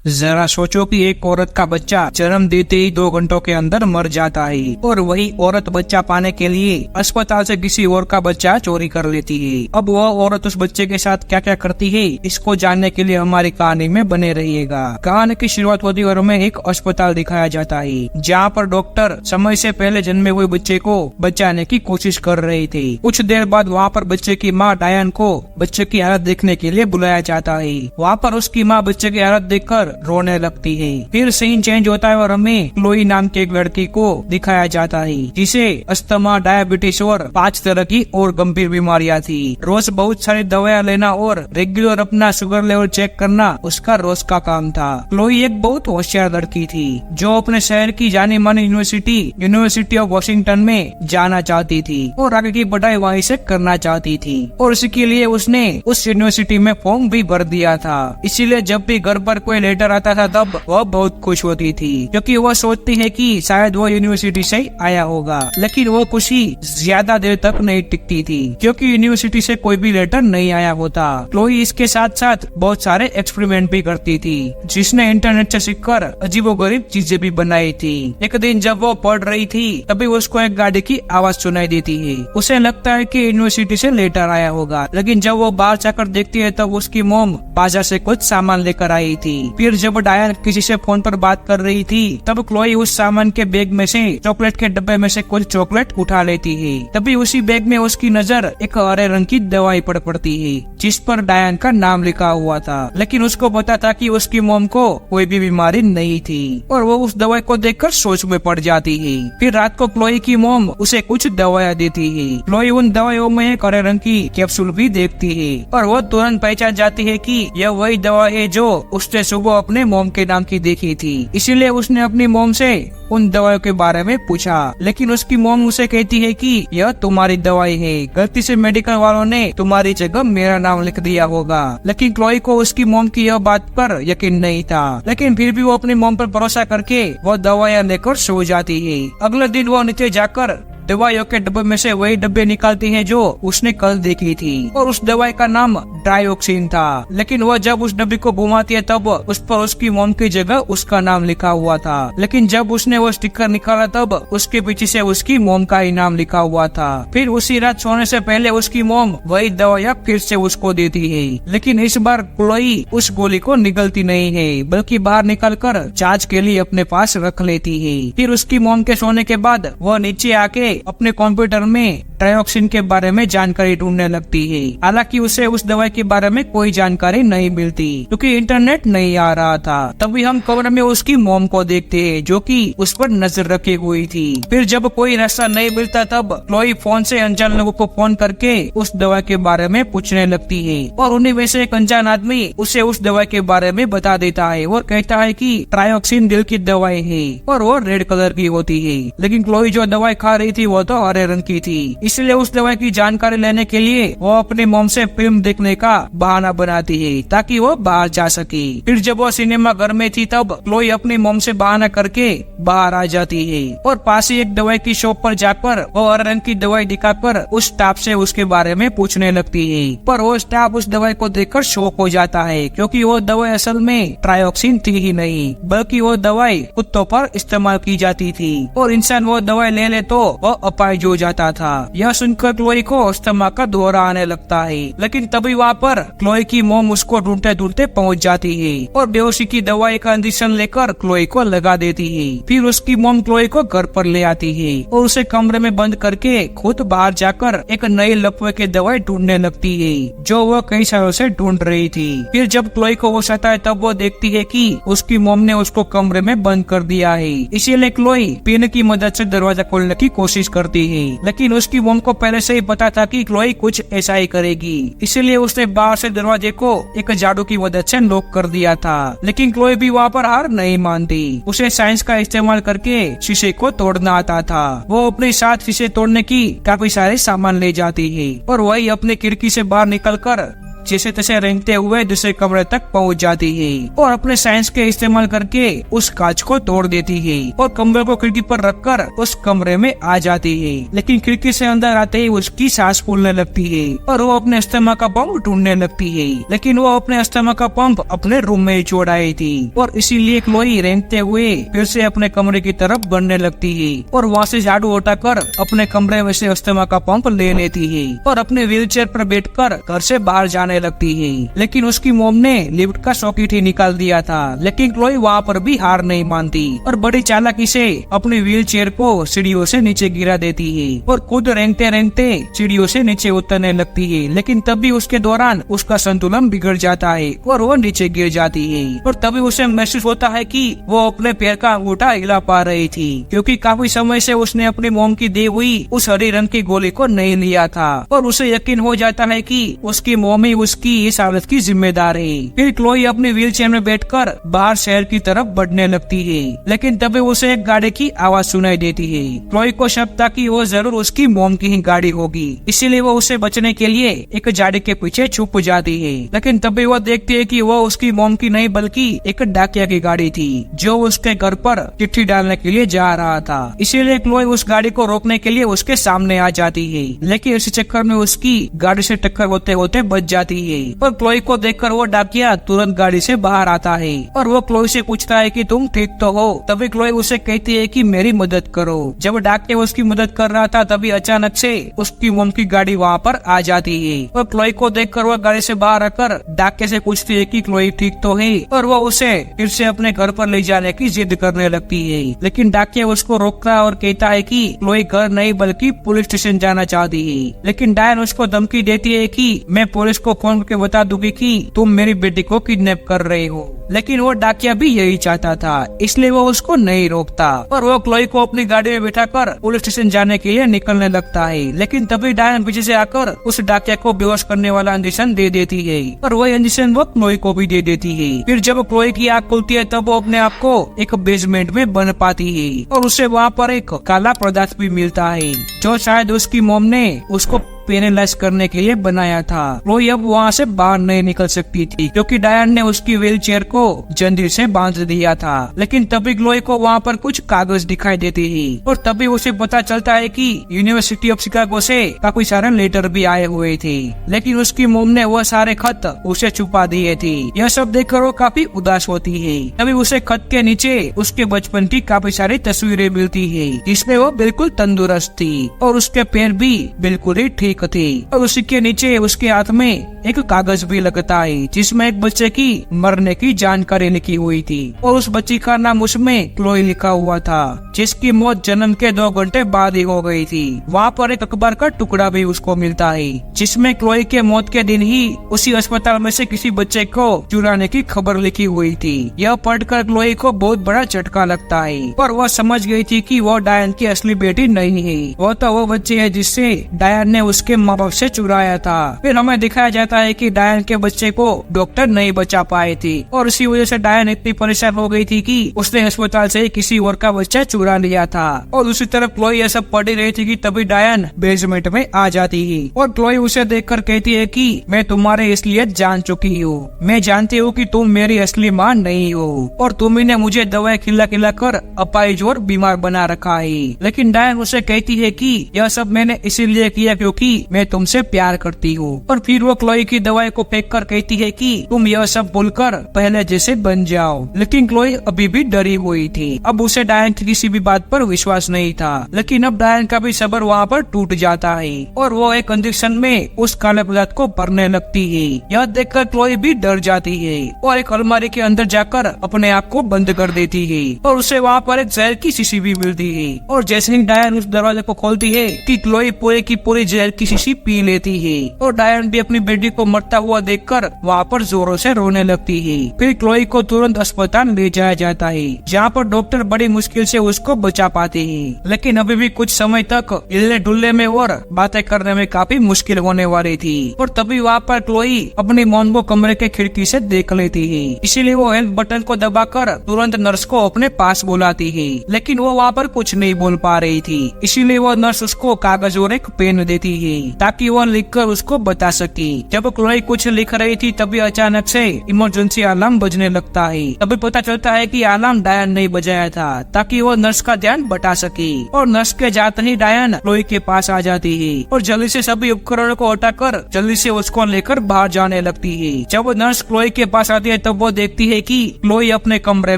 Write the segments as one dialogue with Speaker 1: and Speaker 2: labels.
Speaker 1: जरा सोचो कि एक औरत का बच्चा जन्म देते ही 2 घंटों के अंदर मर जाता है और वही औरत बच्चा पाने के लिए अस्पताल से किसी और का बच्चा चोरी कर लेती है। अब वह औरत उस बच्चे के साथ क्या क्या करती है, इसको जानने के लिए हमारी कहानी में बने रहिएगा। कहानी की शुरुआत होती है और हमें एक अस्पताल दिखाया जाता है जहाँ पर डॉक्टर समय से पहले जन्मे हुए बच्चे को बचाने की कोशिश कर रहे थे। कुछ देर बाद वहाँ पर बच्चे की माँ डायन को बच्चे की हालत देखने के लिए बुलाया जाता है। वहाँ पर उसकी माँ बच्चे की हालत देखकर रोने लगती है। फिर सीन चेंज होता है और हमें क्लोई नाम के एक लड़की को दिखाया जाता है जिसे अस्थमा, डायबिटीज और 5 तरह की और गंभीर बीमारियां थी। रोज बहुत सारी दवाइयां लेना और रेगुलर अपना शुगर लेवल चेक करना उसका रोज का काम था। क्लोई एक बहुत होशियार लड़की थी जो अपने शहर की जानी मानी यूनिवर्सिटी ऑफ वाशिंगटन में जाना चाहती थी और आगे की पढ़ाई वहीं से करना चाहती थी और इसके लिए उसने उस यूनिवर्सिटी में फॉर्म भी भर दिया था। इसीलिए जब भी घर पर कोई लेटर आता था तब वह बहुत खुश होती थी क्योंकि वह सोचती है कि शायद वो यूनिवर्सिटी से आया होगा। लेकिन वो खुशी ज्यादा देर तक नहीं टिकती थी क्योंकि यूनिवर्सिटी से कोई भी लेटर नहीं आया होता। क्लोई इसके साथ साथ बहुत सारे एक्सपेरिमेंट भी करती थी जिसने इंटरनेट से सीखकर अजीबोगरीब चीजें भी बनाई थी। एक दिन जब वो पढ़ रही थी तभी उसको एक गाड़ी की आवाज सुनाई देती है। उसे लगता है कि यूनिवर्सिटी से लेटर आया होगा, लेकिन जब वो बाहर जाकर देखती है तब उसकी मोम बाजार से कुछ सामान लेकर आई थी। फिर जब डायन किसी से फोन पर बात कर रही थी तब क्लोई उस सामान के बैग में से चॉकलेट के डब्बे में से कुछ चॉकलेट उठा लेती है। तभी उसी बैग में उसकी नजर एक हरे रंग की दवाई पर पड़ती है जिस पर डायन का नाम लिखा हुआ था, लेकिन उसको पता था कि उसकी मोम को कोई भी बीमारी नहीं थी और वो उस दवाई को देखकर सोच में पड़ जाती है। फिर रात को क्लोई की मोम उसे कुछ दवाइयाँ देती है। क्लोई उन दवाइयों में एक हरे रंग की कैप्सूल भी देखती है और वो तुरंत पहचान जाती है कि यह वही दवा है जो उसने सुबह अपने मोम के नाम की देखी थी। इसीलिए उसने अपनी मोम से उन दवाइयों के बारे में पूछा, लेकिन उसकी मोम उसे कहती है कि यह तुम्हारी दवाई है, गलती से मेडिकल वालों ने तुम्हारी जगह मेरा नाम लिख दिया होगा। लेकिन क्लोई को उसकी मोम की यह बात पर यकीन नहीं था, लेकिन फिर भी वो अपनी मोम पर भरोसा करके वो दवाइयाँ लेकर सो जाती है। अगले दिन वो नीचे जाकर दवाइयों के डब्बे में से वही डब्बे निकालती है जो उसने कल देखी थी और उस दवाई का नाम डायोक्सिन था। लेकिन वह जब उस डब्बे को घुमाती है तब उस पर उसकी मोम की जगह उसका नाम लिखा हुआ था, लेकिन जब उसने वो स्टिकर निकाला तब उसके पीछे से उसकी मोम का ही नाम लिखा हुआ था। फिर उसी रात सोने से पहले उसकी मोम वही दवाइयाँ फिर से उसको देती है, लेकिन इस बार क्लोई उस गोली को निगलती नहीं है बल्कि बाहर निकल कर जांच के लिए अपने पास रख लेती है। फिर उसकी मोम के सोने के बाद वह नीचे आके अपने कंप्यूटर में डायोक्सिन के बारे में जानकारी ढूंढने लगती है। हालांकि उसे उस दवाई के बारे में कोई जानकारी नहीं मिलती क्योंकि इंटरनेट नहीं आ रहा था। तभी हम कमरे में उसकी मोम को देखते हैं जो कि उस पर नजर रखी हुई थी। फिर जब कोई रास्ता नहीं मिलता तब क्लोई फोन से अनजान लोगों को फोन करके उस दवा के बारे में पूछने लगती है और उन्हीं में से एक अनजान आदमी उसे उस दवा के बारे में बता देता है और कहता है कि डायोक्सिन दिल की दवाई है और वो रेड कलर की होती है। लेकिन क्लोई जो दवाई खा रही थी वो तो हरे रंग की थी, इसलिए उस दवाई की जानकारी लेने के लिए वो अपनी मोम से फिल्म देखने का बहाना बनाती है ताकि वो बाहर जा सके। फिर जब वो सिनेमा घर में थी तब क्लोई अपनी मोम से बहाना करके बाहर आ जाती है और पास ही एक दवाई की शॉप पर जाकर वो हरे रंग की दवाई दिखाकर उस स्टाफ से उसके बारे में पूछने लगती है। पर वो स्टाफ उस दवाई को देखकर शॉक हो जाता है क्योंकि वो दवाई असल में डायोक्सिन थी ही नहीं बल्कि वो दवाई कुत्तों पर इस्तेमाल की जाती थी और इंसान वो दवाई ले तो वो अपाहिज हो जाता था। यह सुनकर क्लोई को अस्थमा का दौरा आने लगता है, लेकिन तभी वहाँ पर क्लोई की मोम उसको ढूंढते ढूंढते पहुँच जाती है और बेहोशी की दवाई का इंजेक्शन लेकर क्लोई को लगा देती है। फिर उसकी मोम क्लोई को घर पर ले आती है और उसे कमरे में बंद करके खुद बाहर जाकर एक नई लकवे की दवाई ढूंढने लगती है जो वो कई सालों से ढूंढ रही थी। फिर जब क्लोई को होश आता है तब वो देखती है कि उसकी मोम ने उसको कमरे में बंद कर दिया है। इसीलिए क्लोई पिन की मदद से दरवाजा खोलने की कोशिश करती है, लेकिन उसकी मोम को पहले से ही पता था कि क्लोई कुछ ऐसा ही करेगी, इसलिए उसने बाहर से दरवाजे को एक झाड़ू की मदद से लॉक कर दिया था। लेकिन क्लोई भी वहाँ पर हार नहीं मानती, उसे साइंस का इस्तेमाल करके शीशे को तोड़ना आता था। वो अपने साथ शीशे तोड़ने की काफी सारे सामान ले जाती है और वही अपने खिड़की से बाहर निकलकर जैसे तैसे रेंगते हुए दूसरे कमरे तक पहुंच जाती है और अपने साइंस के इस्तेमाल करके उस कांच को तोड़ देती है और कमरे को खिड़की पर रखकर उस कमरे में आ जाती है। लेकिन खिड़की से अंदर आते ही उसकी सांस फूलने लगती है और वो अपने अस्थमा का पंप ढूंढने लगती है। लेकिन वो अपने अस्थमा का पंप अपने रूम में ही छोड़ आई थी और इसीलिए क्लोई रेंगते हुए फिर से अपने कमरे की तरफ बढ़ने लगती है और वहाँ से झाड़ू उठाकर अपने कमरे में से अस्थमा का पंप ले लेती है और अपने व्हीलचेयर पर बैठकर घर से बाहर जाने लगती है। लेकिन उसकी मोम ने लिफ्ट का सॉकेट ही निकाल दिया था। लेकिन क्लोई वहाँ पर भी हार नहीं मानती और बड़ी चालाकी से अपनी व्हीलचेयर को सीढ़ियों से नीचे गिरा देती है और खुद रेंगते रेंगते सीढ़ियों से नीचे उतरने लगती है। लेकिन तभी उसके दौरान उसका संतुलन बिगड़ जाता है और वो नीचे गिर जाती है और तभी उसे महसूस होता है कि वो अपने पैर का अंगूठा हिला पा रही थी, क्योंकि काफी समय से उसने अपनी मोम की दी हुई उस हरी रंग की गोली को नहीं लिया था और उसे यकीन हो जाता है कि उसकी मोम ही उसकी इस हालत की जिम्मेदार है। फिर क्लोई अपनी व्हीलचेयर में बैठकर बाहर शहर की तरफ बढ़ने लगती है। लेकिन तभी उसे एक गाड़ी की आवाज सुनाई देती है। क्लोई को शक था कि वो जरूर उसकी मोम की ही गाड़ी होगी, इसीलिए वो उसे बचने के लिए एक झाड़ी के पीछे छुप जाती है। लेकिन तभी वो देखती है कि वो उसकी मोम की नहीं बल्कि एक डाकिया की गाड़ी थी जो उसके घर पर चिट्ठी डालने के लिए जा रहा था। इसीलिए क्लोई उस गाड़ी को रोकने के लिए उसके सामने आ जाती है। लेकिन इस चक्कर में उसकी गाड़ी से टक्कर होते होते बच जाती है और क्लोई को देखकर वो डाकिया तुरंत गाड़ी से बाहर आता है और वो क्लोई से पूछता है कि तुम ठीक तो हो। तभी क्लोई उसे कहती है कि मेरी मदद करो। जब डाकिया उसकी मदद कर रहा था तभी अचानक से उसकी मोम की गाड़ी वहाँ पर आ जाती है और क्लोई को देखकर वो गाड़ी से बाहर आकर डाकिया से पूछती है कि क्लोई ठीक तो है और वो उसे फिर से अपने घर पर ले जाने की जिद करने लगती है। लेकिन डाकिया उसको रोकता है और कहता है कि क्लोई घर नहीं बल्कि पुलिस स्टेशन जाना चाहती है। लेकिन डायन उसको धमकी देती है कि मैं पुलिस को फोन करके बता दूंगी कि तुम मेरी बेटी को किडनैप कर रहे हो। लेकिन वो डाकिया भी यही चाहता था, इसलिए वो उसको नहीं रोकता और वो क्लोई को अपनी गाड़ी में बिठाकर पुलिस स्टेशन जाने के लिए निकलने लगता है। लेकिन तभी डायन पीछे से आकर उस डाकिया को बेहोश करने वाला इंजेक्शन दे देती है और वही इंजेक्शन वो क्लोई को भी दे देती है। फिर जब क्लोई की आँख खुलती है तब वो अपने आप को एक बेसमेंट में बन पाती है और उसे वहाँ पर एक काला पदार्थ भी मिलता है जो शायद उसकी मोम ने उसको पैरालाइज करने के लिए बनाया था। क्लोई अब वहाँ से बाहर नहीं निकल सकती थी क्योंकि डायन ने उसकी व्हीलचेयर को जंजीर से बांध दिया था। लेकिन तभी क्लोई को वहाँ पर कुछ कागज दिखाई देते हैं और तभी उसे पता चलता है कि यूनिवर्सिटी ऑफ शिकागो से काफी सारे लेटर भी आए हुए थे। लेकिन उसकी मोम ने वह सारे खत उसे छुपा दिए थे। यह सब देखकर वो काफी उदास होती है। तभी उसे खत के नीचे उसके बचपन की काफी सारी तस्वीरें मिलती है जिसमें वो बिल्कुल तंदुरुस्त थी और उसके पैर भी बिल्कुल ही ठीक थे और उसी के नीचे उसके हाथ में एक कागज भी लगता है जिसमें एक बच्चे की मरने की जानकारी लिखी हुई थी और उस बच्ची का नाम उसमें क्लोई लिखा हुआ था जिसकी मौत जन्म के 2 घंटे बाद ही हो गई थी। वहाँ पर एक अखबार का टुकड़ा भी उसको मिलता है जिसमें क्लोई के मौत के दिन ही उसी अस्पताल में से किसी बच्चे को चुराने की खबर लिखी हुई थी। यह पढ़कर क्लोई को बहुत बड़ा झटका लगता है पर वह समझ गई थी कि वो डायन की असली बेटी नहीं है, वो तो वो बच्ची है जिससे डायन ने उसके माँ बाप से चुराया था। फिर हमें दिखाया जाता है कि डायन के बच्चे को डॉक्टर नहीं बचा पाए थे और इसी वजह से डायन इतनी परेशान हो गई थी कि उसने अस्पताल से किसी और का बच्चा चुरा लिया था। और दूसरी तरफ क्लोई यह सब पढ़ रही थी कि तभी डायन बेसमेंट में आ जाती है और क्लोई उसे देखकर कहती है कि मैं तुम्हारे इसलिए जान चुकी हूँ, मैं जानती हूँ कि तुम मेरी असली माँ नहीं हो और तुम ही ने मुझे दवाई खिला खिला कर अपाहिज और बीमार बना रखा है। लेकिन डायन उसे कहती है कि यह सब मैंने इसीलिए किया क्योंकि मैं तुमसे प्यार करती हूँ। और फिर वो क्लोई की दवाई को फेंक कर कहती है कि तुम यह सब भूलकर पहले जैसे बन जाओ। लेकिन क्लोई अभी भी डरी हुई थी। अब उसे डायन की किसी भी बात पर विश्वास नहीं था। लेकिन अब डायन का भी सब्र वहाँ पर टूट जाता है और वो एक इंजेक्शन में उस काले पदार्थ को भरने लगती है। यह देखकर क्लोई भी डर जाती है और एक अलमारी के अंदर जाकर अपने आप को बंद कर देती है और उसे वहाँ पर एक जहर की शीशी भी मिलती है। और जैसे ही डायन उस दरवाजे को खोलती है कि क्लोई पूरे की पूरी जहर की शीशी पी लेती है और डायन भी अपनी बेटी को मरता हुआ देखकर वहाँ पर जोरों से रोने लगती है। फिर क्लोई को तुरंत अस्पताल ले जाया जाता है जहाँ पर डॉक्टर बड़ी मुश्किल से उसको बचा पाते हैं। लेकिन अभी भी कुछ समय तक हिलने डुलने में और बातें करने में काफी मुश्किल होने वाली थी। और तभी वहाँ पर क्लोई अपनी मॉम को कमरे के खिड़की से देख लेती है, इसीलिए वो हेल्प बटन को दबाकर तुरंत नर्स को अपने पास बुलाती है। लेकिन वो वहाँ पर कुछ नहीं बोल पा रही थी, इसीलिए वो नर्स उसको कागज और एक पेन देती है ताकि वो लिखकर उसको बता सके। जब क्लोई कुछ लिख रही थी तभी अचानक से इमरजेंसी अलार्म बजने लगता है। तभी पता चलता है कि अलार्म डायन ने बजाया था ताकि वो नर्स का ध्यान बटा सके। और नर्स के जाते ही डायन क्लोई के पास आ जाती है और जल्दी से सभी उपकरणों को हटाकर जल्दी से उसको लेकर बाहर जाने लगती है। जब नर्स क्लोई के पास आती है तब वो देखती है कि क्लोई अपने कमरे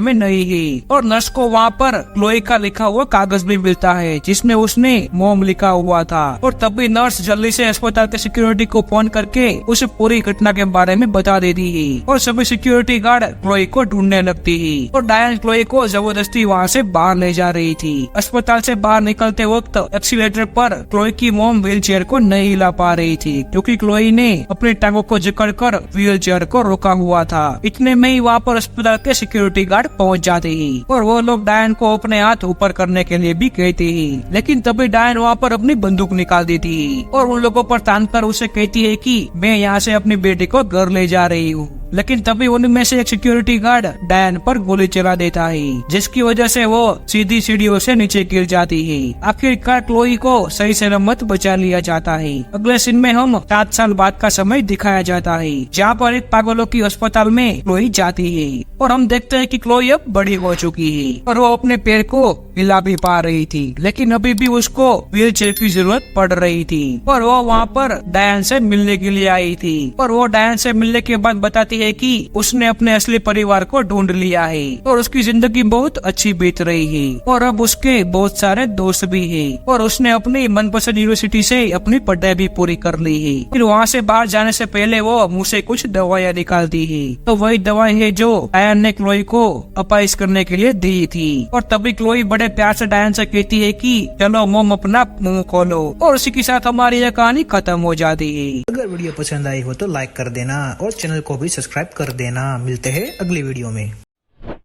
Speaker 1: में नहीं है और नर्स को वहाँ पर क्लोई का लिखा हुआ कागज भी मिलता है जिसमें उसने मोम लिखा हुआ था। और तभी नर्स जल्दी से अस्पताल के सिक्योरिटी को फोन करके उसे पूरी घटना के बारे में बता देती है और सभी सिक्योरिटी गार्ड क्लोई को ढूंढने लगती है और डायन क्लोई को जबरदस्ती वहाँ से बाहर ले जा रही थी। अस्पताल से बाहर निकलते वक्त एक्सीलेटर पर क्लोई की मोम व्हील चेयर को नहीं हिला पा रही थी क्योंकि क्लोई ने अपनी टांगों को जकड़कर व्हील चेयर को रोका हुआ था। इतने में ही वहाँ पर अस्पताल के सिक्योरिटी गार्ड पहुँच जाते हैं और वो लोग डायन को अपने हाथ ऊपर करने के लिए भी कहते हैं, लेकिन तभी डायन वहाँ पर अपनी बंदूक निकाल देती है और उन लोगों पर तान कर उसे कहती है कि मैं यहाँ से अपनी बेटी को घर ले जा रही हूँ। लेकिन तभी उनमें से एक सिक्योरिटी गार्ड डायन पर गोली चला देता है जिसकी वजह से वो सीधी सीढ़ियों से नीचे गिर जाती है। आखिरकार क्लोई को सही सलामत बचा लिया जाता है। अगले सीन में हम 7 साल बाद का समय दिखाया जाता है जहाँ पर एक पागलों की अस्पताल में क्लोई जाती है और हम देखते हैं कि क्लोई अब बड़ी हो चुकी है और वो अपने पैर को हिला भी पा रही थी, लेकिन अभी भी उसको व्हील चेयर की जरूरत पड़ रही थी और वो वहाँ पर डायन से मिलने के लिए आई थी और वो डायन से मिलने के बाद बताती है कि उसने अपने असली परिवार को ढूंढ लिया है और उसकी जिंदगी बहुत अच्छी बीत रही है और अब उसके बहुत सारे दोस्त भी है और उसने अपनी मनपसंद यूनिवर्सिटी से अपनी पढ़ाई भी पूरी कर ली है। फिर वहाँ से बाहर जाने से पहले वो मुँह से कुछ दवाइयाँ निकालती है, तो वही दवाई है जो डायन ने क्लोई को अपाइश करने के लिए दी थी। और तभी क्लोई बड़े प्यार से डायन से कहती है कि चलो मोम अपना मुंह खोलो और उसी के साथ हमारी यह कहानी खत्म हो जाती है।
Speaker 2: अगर वीडियो पसंद आई हो तो लाइक कर देना और चैनल को भी सब्सक्राइब कर देना। मिलते हैं अगली वीडियो में।